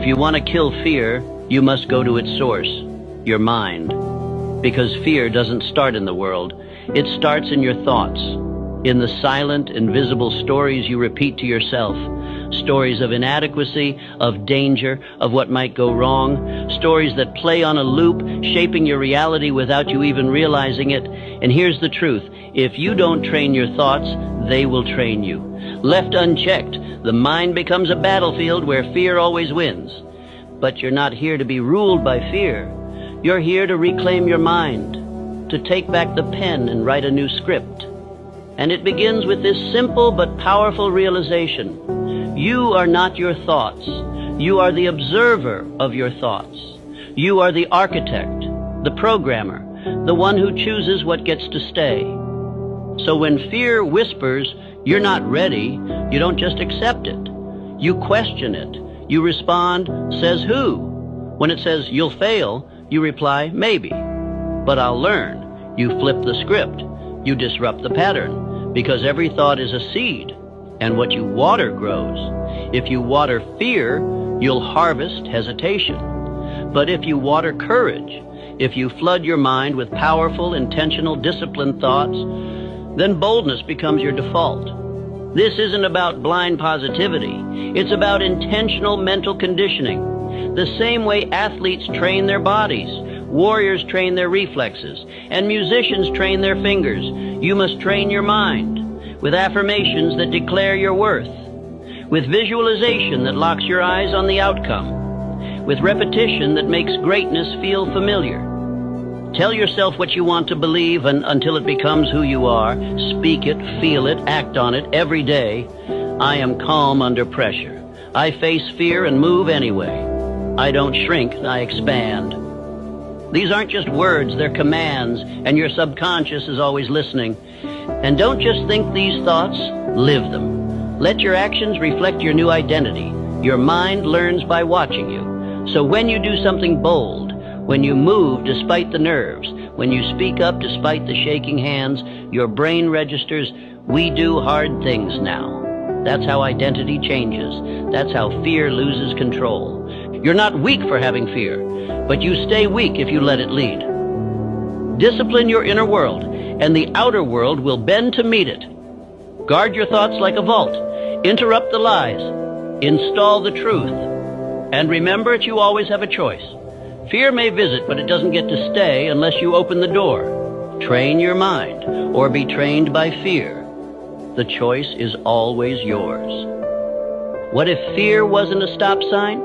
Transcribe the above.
If you want to kill fear, you must go to its source, your mind. Because fear doesn't start in the world. It starts in your thoughts, in the silent, invisible stories you repeat to yourself. Stories of inadequacy, of danger, of what might go wrong. Stories that play on a loop, shaping your reality without you even realizing it. And here's the truth. If you don't train your thoughts, they will train you. Left unchecked, the mind becomes a battlefield where fear always wins. But you're not here to be ruled by fear. You're here to reclaim your mind, to take back the pen and write a new script. And it begins with this simple but powerful realization. You are not your thoughts. You are the observer of your thoughts. You are the architect, the programmer, the one who chooses what gets to stay. So when fear whispers, you're not ready, you don't just accept it. You question it. You respond, says who? When it says you'll fail, you reply, maybe. But I'll learn. You flip the script. You disrupt the pattern. Because every thought is a seed, and what you water grows. If you water fear, you'll harvest hesitation. But if you water courage, if you flood your mind with powerful, intentional, disciplined thoughts, then boldness becomes your default. This isn't about blind positivity. It's about intentional mental conditioning. The same way athletes train their bodies, warriors train their reflexes, and musicians train their fingers, you must train your mind with affirmations that declare your worth, with visualization that locks your eyes on the outcome, with repetition that makes greatness feel familiar. Tell yourself what you want to believe until it becomes who you are. Speak it, feel it, act on it every day. I am calm under pressure. I face fear and move anyway. I don't shrink, I expand. These aren't just words, they're commands, and your subconscious is always listening. And don't just think these thoughts, live them. Let your actions reflect your new identity. Your mind learns by watching you. So when you do something bold, when you move despite the nerves, when you speak up despite the shaking hands, your brain registers, we do hard things now. That's how identity changes. That's how fear loses control. You're not weak for having fear, but you stay weak if you let it lead. Discipline your inner world, and the outer world will bend to meet it. Guard your thoughts like a vault. Interrupt the lies. Install the truth. And remember that you always have a choice. Fear may visit, but it doesn't get to stay unless you open the door. Train your mind, or be trained by fear. The choice is always yours. What if fear wasn't a stop sign?